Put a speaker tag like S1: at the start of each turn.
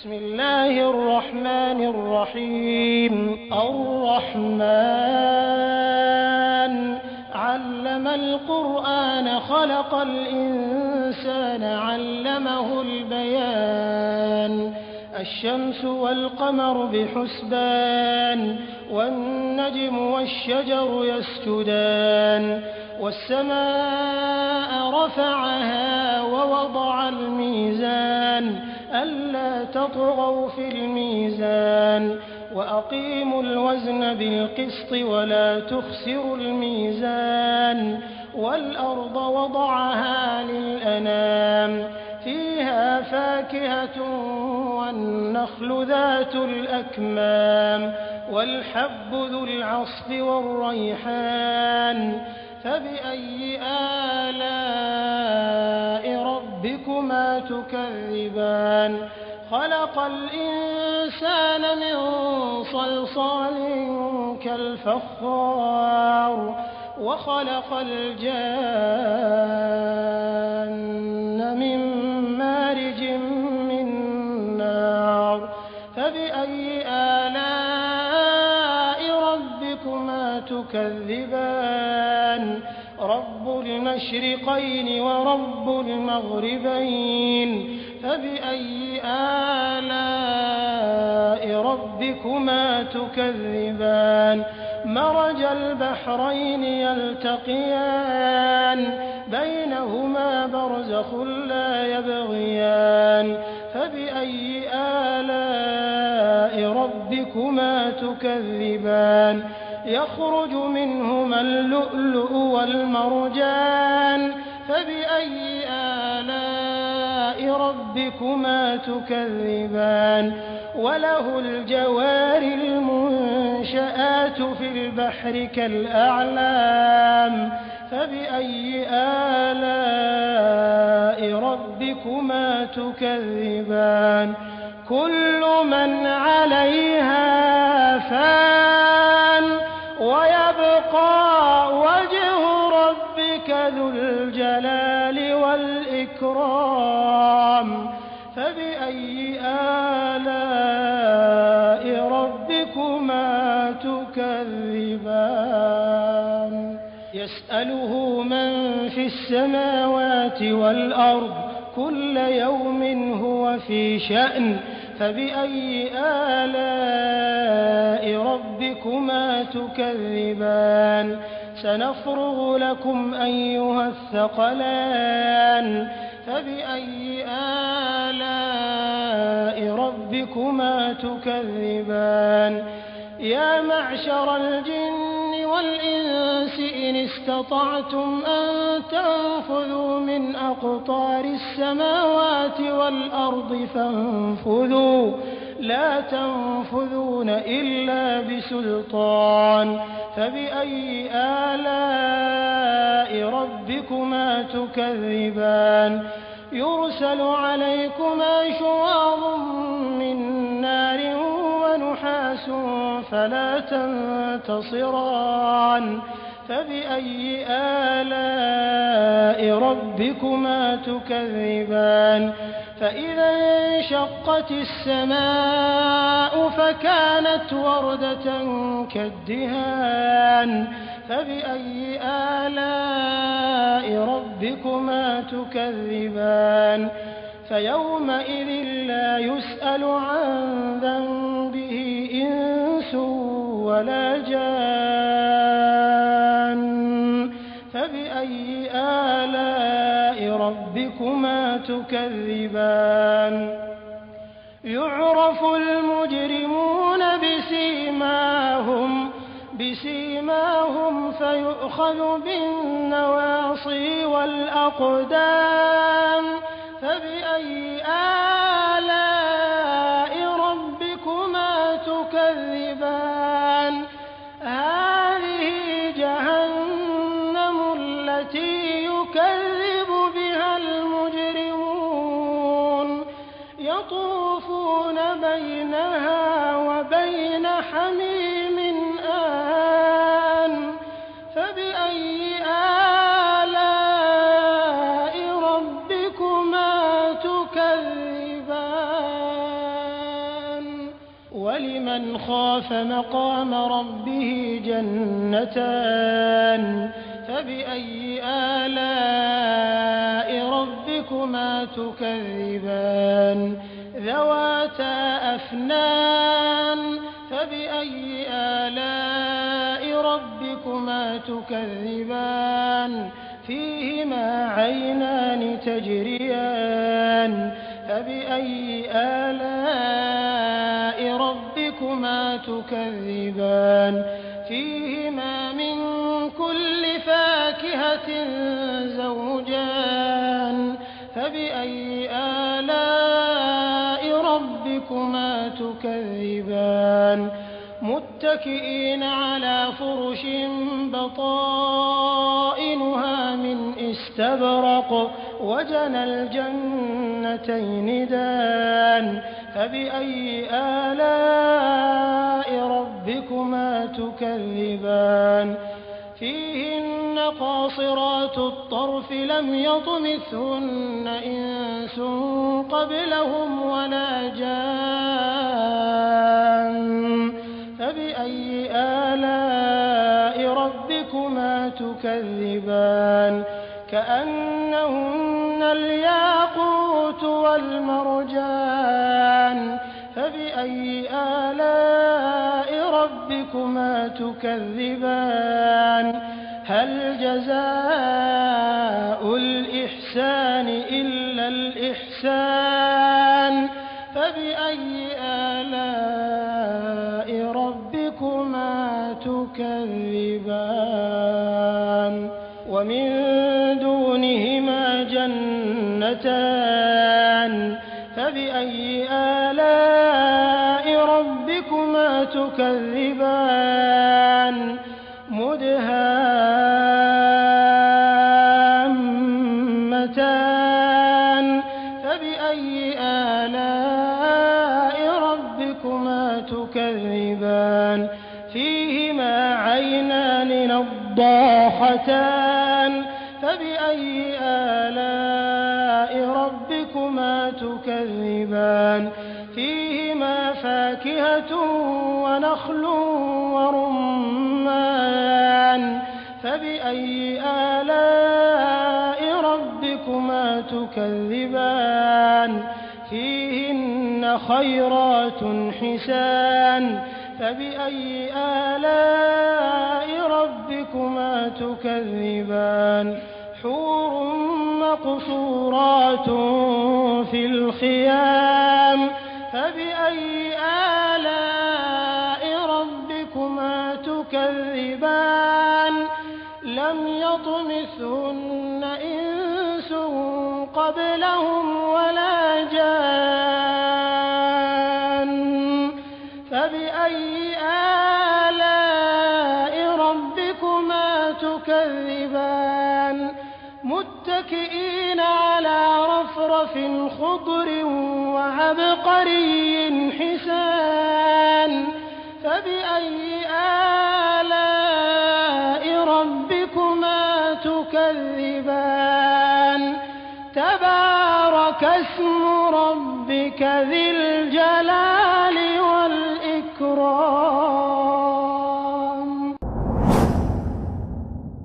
S1: بسم الله الرحمن الرحيم الرحمن علم القرآن خلق الإنسان علمه البيان الشمس والقمر بحسبان والنجم والشجر يسجدان والسماء رفعها ووضع الميزان ألا تطغوا في الميزان وأقيموا الوزن بالقسط ولا تخسروا الميزان والأرض وضعها للأنام فيها فاكهة والنخل ذات الأكمام والحب ذو العصف والريحان فبأي آلاء ربكما تكذبان خلق الإنسان من صلصال كالفخار وخلق الجان من مارج من نار فبأي آلاء ربكما تكذبان رب المشرقين ورب المغربين فبأي آلاء ربكما تكذبان مرج البحرين يلتقيان بينهما برزخ لا يبغيان فبأي آلاء ربكما تكذبان يخرج منهما اللؤلؤ والمرجان فبأي آلاء ربكما تكذبان وله الجوار المنشآت في البحر كالأعلام فبأي آلاء ربكما تكذبان كل من عليها فان ويبقى وجه ربك ذو الجلال والإكرام فبأي آلاء ربكما تكذبان يسأله من في السماوات والأرض كل يوم هو في شأن فبأي آلاء ربكما تكذبان سنفرغ لكم أيها الثقلان فبأي آلاء ربكما تكذبان يا معشر الجن والإنس إن استطعتم أن تنفذوا من أقطار السماوات والأرض فانفذوا لا تنفذون إلا بسلطان فبأي آلاء ربكما تكذبان يرسل عليكما شواظ من نار ونحاس فلا تنتصران فبأي آلاء ربكما تكذبان فإذا انشقت السماء فكانت وردة كالدهان فبأي آلاء ربكما تكذبان فيومئذ لا يسأل عن ذنبه إنس ولا جان فبأي آلاء ربكما تكذبان يعرف المجرمون بسيماهم فيؤخذ بالنواصي والأقدام فبأي آلاء ربكما تكذبان هذه جهنم التي يكذب بها المجرمون يطوفون بينها وبين حميم آن فبأي آلاء ربكما تكذبان ولمن خاف مقام ربه جنتان فبأي آلاء ربكما تكذبان ذواتا أفنان فبأي آلاء ربكما تكذبان فيهما عينان تجريان فبأي آلاء ربكما تكذبان فيهما من كل فاكهة زوجان فبأي آلاء ربكما تكذبان متكئين على فرش بطائنها من استبرق وجنى الجنتين دان فبأي آلاء ربكما تكذبان فيهن قاصرات الطرف لم يطمثهن إنس قبلهم ولا جان فبأي آلاء ربكما تكذبان كأنهن الياقوت والمرجان فبأي آلاء ربكما تكذبان هل جزاء الإحسان إلا الإحسان فبأي آلاء ربكما تكذبان ومن دونهما جنتان فبأي آلاء ربكما تكذبان مدهامتان فبأي آلاء ربكما تكذبان فيهما عينان نضاختان فبأي آلاء ربكما تكذبان فيهما فاكهة ونخل ورمان فبأي آلاء ربكما تكذبان فيهن خيرات حسان فبأي آلاء ربكما تكذبان حور مقصورات في الخيام فبأي آلاء ربكما تكذبان لم يطمثهن إنس قبلهم ولا جان فبأي آلاء ربكما تكذبان متكئين على رفرف خضر وعبقري حسان فبأي آلاء ربكما تكذبان تبارك اسم ربك ذي الجلال